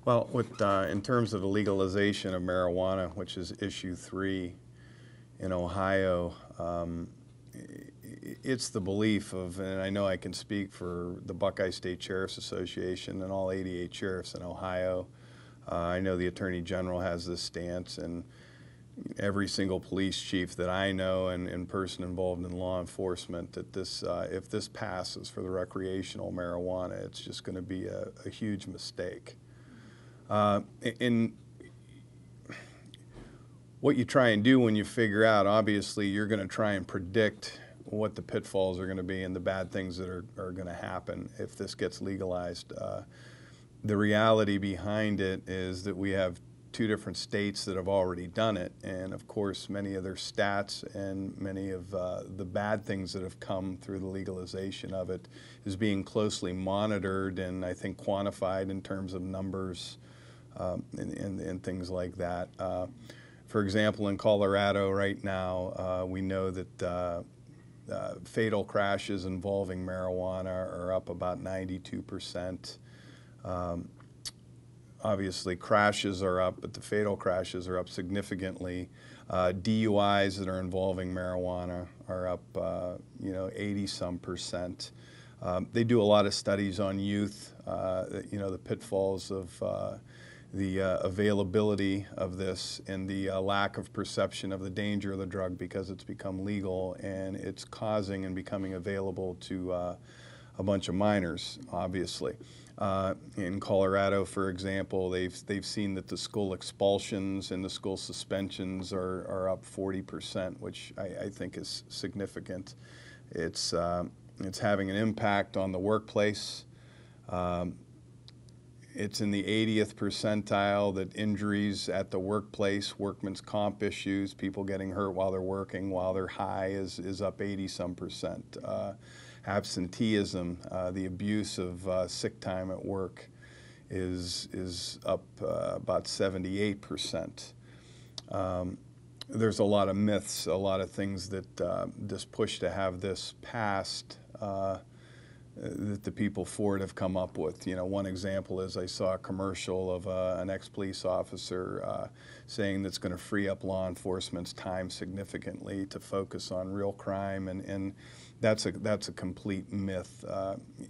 Well, in terms of the legalization of marijuana, which is issue 3 in Ohio, it's the belief of, and I know I can speak for the Buckeye State Sheriff's Association and all 88 sheriffs in Ohio. I know the Attorney General has this stance, and every single police chief that I know and person involved in law enforcement, that if this passes for the recreational marijuana, it's just going to be a huge mistake. And what you try and do when you figure out, obviously, you're going to try and predict what the pitfalls are going to be and the bad things that are going to happen if this gets legalized. The reality behind it is that we have 2 different states that have already done it, and of course many of their stats and many of the bad things that have come through the legalization of it is being closely monitored and I think quantified in terms of numbers and things like that. For example, in Colorado right now, we know that fatal crashes involving marijuana are up about 92%. Obviously, crashes are up, but the fatal crashes are up significantly. DUIs that are involving marijuana are up, 80-some%. They do a lot of studies on youth, the pitfalls of the availability of this and the lack of perception of the danger of the drug because it's become legal and it's causing and becoming available to a bunch of minors, obviously. In Colorado, for example, they've seen that the school expulsions and the school suspensions are up 40%, which I think is significant. It's having an impact on the workplace. It's in the 80th percentile that injuries at the workplace, workman's comp issues, people getting hurt while they're working, while they're high is up 80-some%. Absenteeism, the abuse of sick time at work is up about 78%. There's a lot of myths, a lot of things that this push to have this passed that the people for it have come up with. One example is I saw a commercial of an ex-police officer saying that's going to free up law enforcement's time significantly to focus on real crime, and that's a complete myth.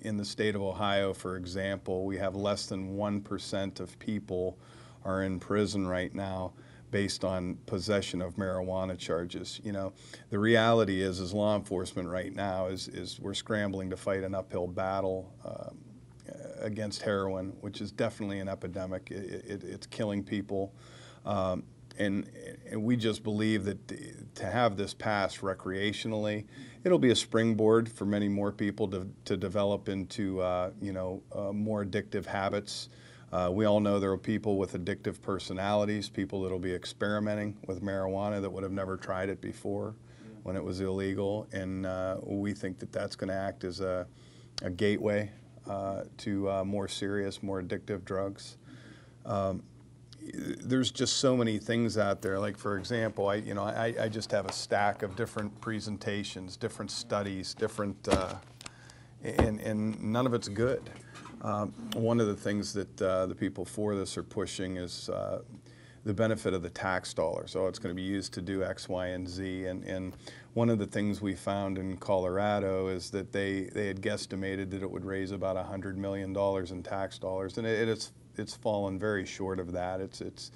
In the state of Ohio, for example, we have less than 1% of people are in prison right now based on possession of marijuana charges. The reality is law enforcement right now is we're scrambling to fight an uphill battle against heroin, which is definitely an epidemic. It's killing people. And we just believe that to have this passed recreationally, it'll be a springboard for many more people to develop into more addictive habits. We all know there are people with addictive personalities, people that will be experimenting with marijuana that would have never tried it before when it was illegal, and we think that that's going to act as a gateway to more serious, more addictive drugs. There's just so many things out there. Like, for example, I just have a stack of different presentations, different studies, different, and none of it's good. One of the things that the people for this are pushing is the benefit of the tax dollar. So it's going to be used to do X, Y, and Z. And one of the things we found in Colorado is that they had guesstimated that it would raise about $100 million in tax dollars, and it's fallen very short of that. It's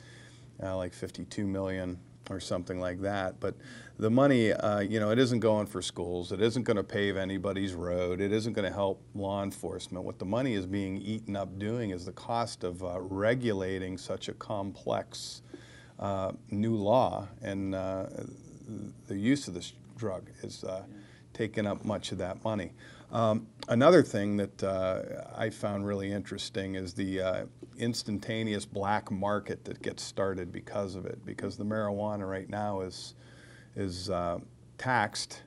like 52 million or something like that. But the money, it isn't going for schools. It isn't going to pave anybody's road. It isn't going to help law enforcement. What the money is being eaten up doing is the cost of regulating such a complex new law, and the use of this drug is taking up much of that money. Another thing that I found really interesting is the instantaneous black market that gets started because of it, because the marijuana right now is taxed.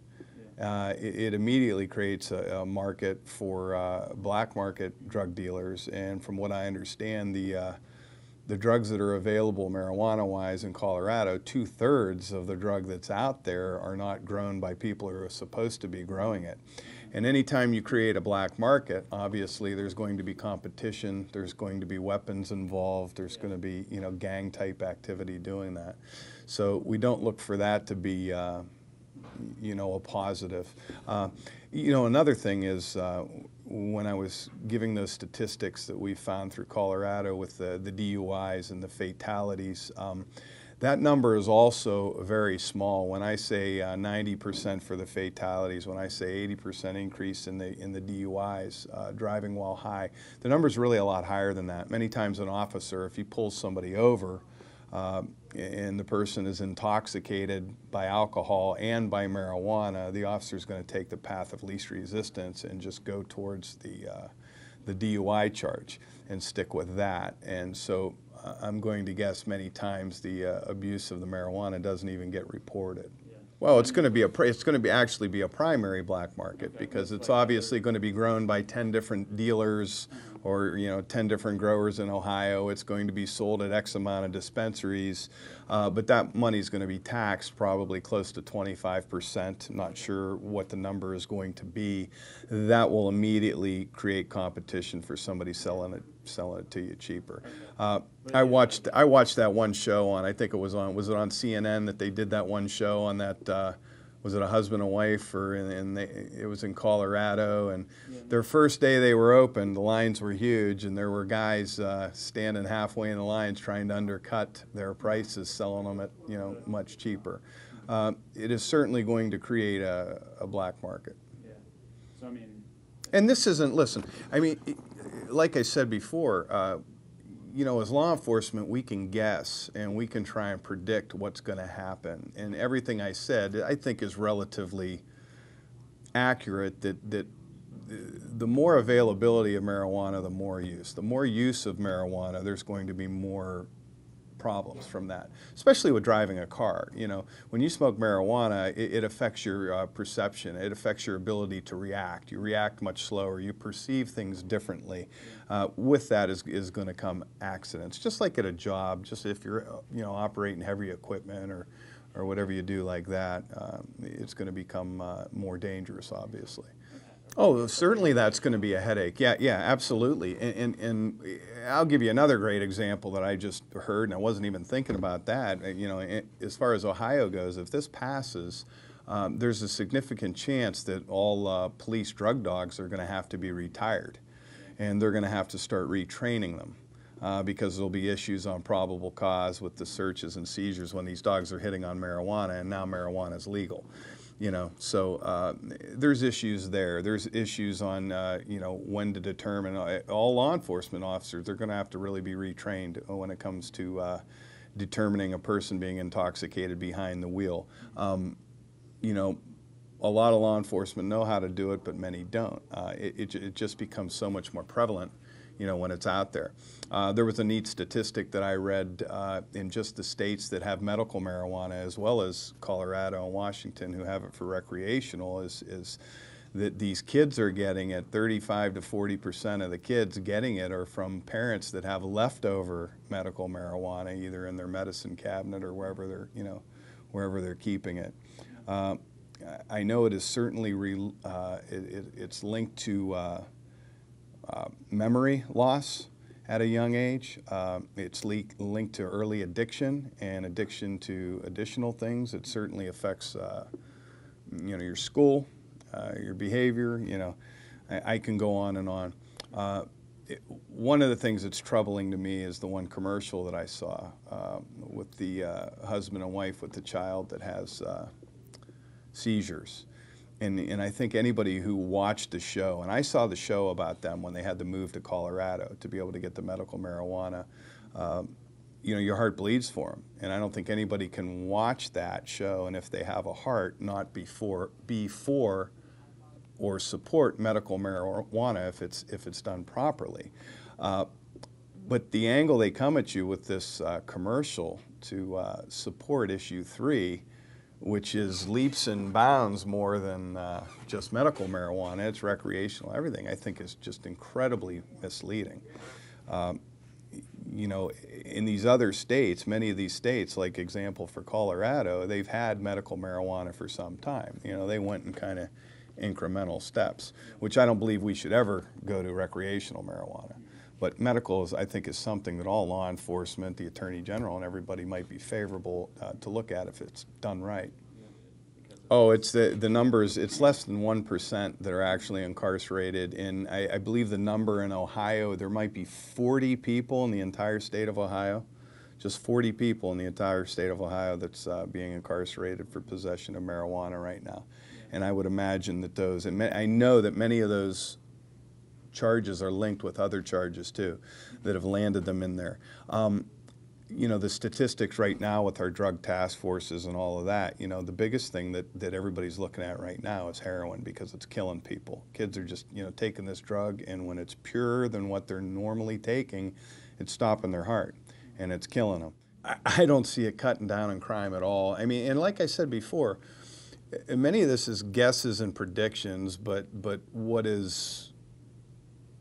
It immediately creates a market for black market drug dealers, and from what I understand, the drugs that are available marijuana-wise in Colorado, 2/3 of the drug that's out there are not grown by people who are supposed to be growing it. And anytime you create a black market, obviously there's going to be competition, there's going to be weapons involved, there's going to be, you know, gang type activity doing that. So we don't look for that to be you know, a positive. You know, another thing is when I was giving those statistics that we found through Colorado with the DUIs and the fatalities, that number is also very small. When I say 90% for the fatalities, when I say 80% increase in the DUIs, driving while high, the number is really a lot higher than that. Many times an officer, if he pulls somebody over, and the person is intoxicated by alcohol and by marijuana, the officer is going to take the path of least resistance and just go towards the DUI charge and stick with that. And so I'm going to guess many times the abuse of the marijuana doesn't even get reported. Well, it's going to actually be a primary black market because it's obviously going to be grown by 10 different dealers or, you know, 10 different growers in Ohio. It's going to be sold at X amount of dispensaries, but that money is going to be taxed probably close to 25%. I'm not sure what the number is going to be. That will immediately create competition for somebody selling it to you cheaper. I watched that one show on, I think it was on CNN that they did that one show on that, was it a husband and wife, or it was in Colorado, and their first day they were open, the lines were huge, and there were guys standing halfway in the lines trying to undercut their prices, selling them at, you know, much cheaper. It is certainly going to create a black market. Yeah. So I mean, and this isn't, listen, I mean, like I said before, you know, as law enforcement, we can guess and we can try and predict what's going to happen. And everything I said, I think, is relatively accurate, that the more availability of marijuana, the more use. The more use of marijuana, there's going to be more problems from that, especially with driving a car. You know, when you smoke marijuana, it affects your perception. It affects your ability to react. You react much slower. You perceive things differently. With that is going to come accidents, just like at a job. Just if you're, you know, operating heavy equipment or whatever you do like that, it's going to become more dangerous, obviously. Oh, certainly that's going to be a headache. Yeah, yeah, absolutely. And I'll give you another great example that I just heard, and I wasn't even thinking about that. You know, as far as Ohio goes, if this passes, there's a significant chance that all police drug dogs are going to have to be retired, and they're going to have to start retraining them. Because there'll be issues on probable cause with the searches and seizures when these dogs are hitting on marijuana, and now marijuana is legal. You know, so there's issues there. There's issues on, you know, when to determine. All law enforcement officers, they're going to have to really be retrained when it comes to determining a person being intoxicated behind the wheel. You know, a lot of law enforcement know how to do it, but many don't. It just becomes so much more prevalent, you know, when it's out there. There was a neat statistic that I read in just the states that have medical marijuana, as well as Colorado and Washington, who have it for recreational, is that these kids are getting it, 35 to 40% of the kids getting it are from parents that have leftover medical marijuana, either in their medicine cabinet or wherever they're, you know, wherever they're keeping it. I know it is certainly, it's linked to memory loss at a young age. It's linked to early addiction and addiction to additional things. It certainly affects, you know, your school, your behavior. You know, I can go on and on. One of the things that's troubling to me is the one commercial that I saw with the husband and wife with the child that has seizures. And I think anybody who watched the show, and I saw the show about them when they had to move to Colorado to be able to get the medical marijuana, you know, your heart bleeds for them. And I don't think anybody can watch that show, and if they have a heart, not be for or support medical marijuana if it's done properly. But the angle they come at you with this commercial to support issue 3, which is leaps and bounds more than just medical marijuana, it's recreational, everything, I think is just incredibly misleading. You know, in these other states, many of these states, like example for Colorado, they've had medical marijuana for some time. You know, they went and kind of incremental steps, which I don't believe we should ever go to recreational marijuana. But medical, I think, is something that all law enforcement, the Attorney General, and everybody might be favorable to look at if it's done right. Oh, it's the numbers, it's less than 1% that are actually incarcerated. And I believe the number in Ohio, there might be 40 people in the entire state of Ohio, just 40 people in the entire state of Ohio that's being incarcerated for possession of marijuana right now. And I would imagine that those, and I know that many of those charges are linked with other charges too that have landed them in there. You know, the statistics right now with our drug task forces and all of that, you know, the biggest thing that everybody's looking at right now is heroin, because it's killing people. Kids are just, you know, taking this drug, and when it's purer than what they're normally taking, it's stopping their heart and it's killing them. I don't see it cutting down on crime at all. I mean, and like I said before, many of this is guesses and predictions, but what is,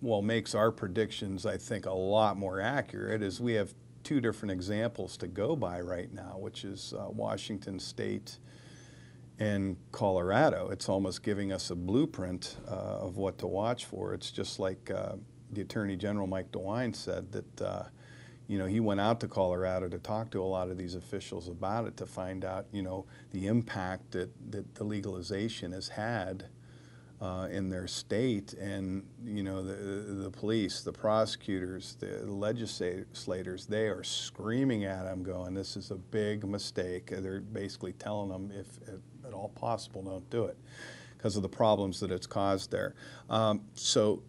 well, makes our predictions, I think, a lot more accurate is we have two different examples to go by right now, which is Washington State and Colorado. It's almost giving us a blueprint of what to watch for. It's just like the Attorney General, Mike DeWine, said that you know, he went out to Colorado to talk to a lot of these officials about it to find out, you know, the impact that the legalization has had in their state. And you know, the police, the prosecutors, the legislators, they are screaming at them going, this is a big mistake. They're basically telling them, if at all possible, don't do it because of the problems that it's caused there. So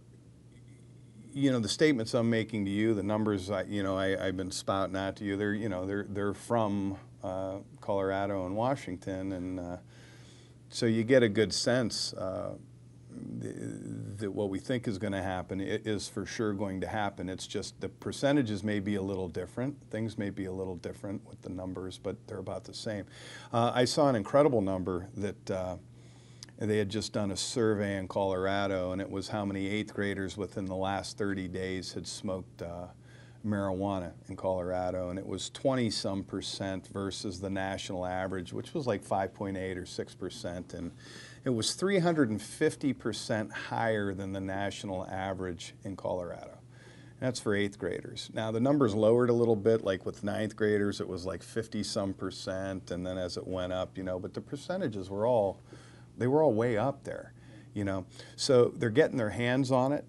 you know, the statements I'm making to you, the numbers I've been spouting out to you, they're from Colorado and Washington, and so you get a good sense that what we think is going to happen is for sure going to happen. It's just the percentages may be a little different. Things may be a little different with the numbers, but they're about the same. I saw an incredible number that they had just done a survey in Colorado, and it was how many 8th graders within the last 30 days had smoked marijuana in Colorado, and it was 20-some% versus the national average, which was like 5.8 or 6%, and it was 350% higher than the national average in Colorado. That's for 8th graders. Now the numbers lowered a little bit, like with 9th graders it was like 50-some%, and then as it went up, you know, but the percentages were all way up there, you know. So they're getting their hands on it.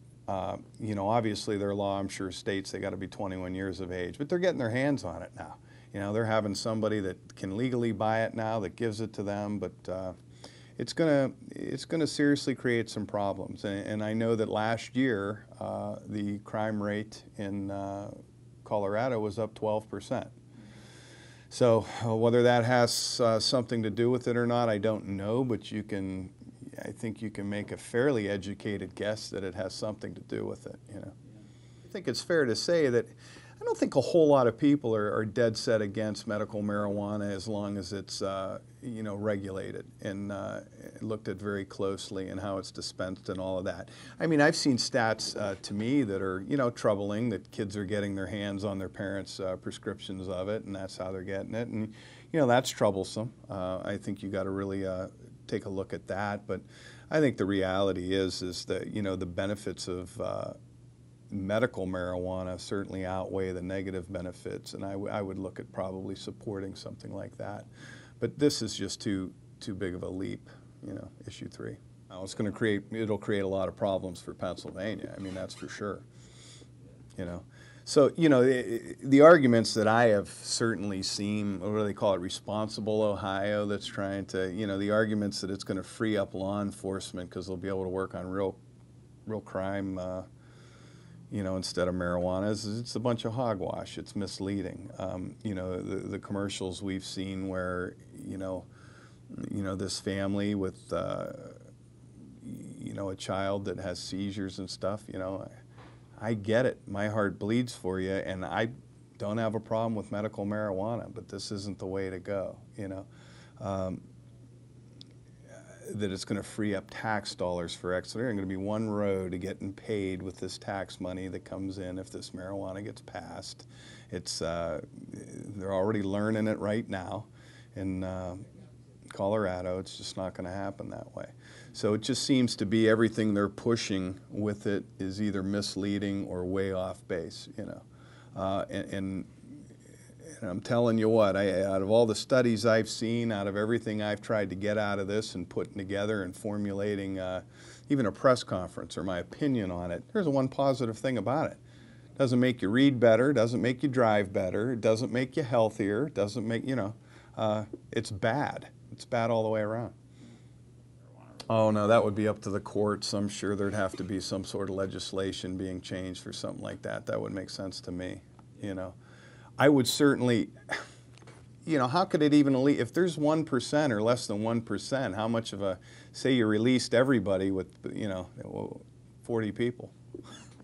You know, obviously their law, I'm sure, states they got to be 21 years of age, but they're getting their hands on it now. You know, they're having somebody that can legally buy it now that gives it to them, but it's gonna seriously create some problems. And I know that last year the crime rate in Colorado was up 12%. So whether that has something to do with it or not, I don't know, but I think you can make a fairly educated guess that it has something to do with it, you know. I think it's fair to say that I don't think a whole lot of people are dead set against medical marijuana as long as it's you know, regulated and looked at very closely, and how it's dispensed and all of that. I mean, I've seen stats to me that are, you know, troubling, that kids are getting their hands on their parents' prescriptions of it, and that's how they're getting it, and you know, that's troublesome. I think you got to really take a look at that. But I think the reality is that, you know, the benefits of medical marijuana certainly outweigh the negative benefits, and I would look at probably supporting something like that. But this is just too big of a leap, you know, issue 3. Now, it'll create a lot of problems for Pennsylvania. I mean, that's for sure, you know. So, you know, the arguments that I have certainly seen, what do they call it, Responsible Ohio, that's trying to, you know, the arguments that it's going to free up law enforcement because they'll be able to work on real crime, you know, instead of marijuana, it's a bunch of hogwash. It's misleading. You know, the commercials we've seen where, you know, this family with, you know, a child that has seizures and stuff, you know, I get it. My heart bleeds for you, and I don't have a problem with medical marijuana, but this isn't the way to go, you know. That it's going to free up tax dollars for Exeter. There's going to be one road to getting paid with this tax money that comes in if this marijuana gets passed. It's they're already learning it right now, and Colorado. It's just not going to happen that way. So it just seems to be everything they're pushing with it is either misleading or way off base, you know. And I'm telling you what, out of all the studies I've seen, out of everything I've tried to get out of this and putting together and formulating even a press conference or my opinion on it, there's one positive thing about it. It doesn't make you read better, doesn't make you drive better, it doesn't make you healthier, doesn't make, you know, it's bad. It's bad all the way around. Oh, no, that would be up to the courts. I'm sure there'd have to be some sort of legislation being changed for something like that. That would make sense to me, you know. I would certainly, you know, how could it even, if there's 1% or less than 1%, how much of a, say you released everybody with, you know, 40 people,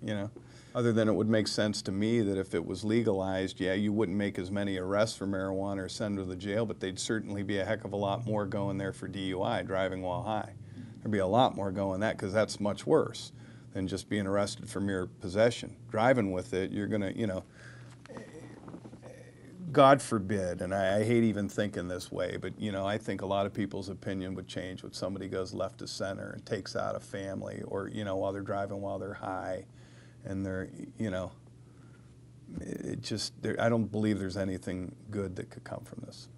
you know? Other than it would make sense to me that if it was legalized, yeah, you wouldn't make as many arrests for marijuana or send them to the jail, but they'd certainly be a heck of a lot more going there for DUI, driving while high. There'd be a lot more going that, because that's much worse than just being arrested for mere possession. Driving with it, you're going to, you know, God forbid, and I hate even thinking this way, but, you know, I think a lot of people's opinion would change when somebody goes left to center and takes out a family, or, you know, while they're driving while they're high, and they're, you know, it just, I don't believe there's anything good that could come from this.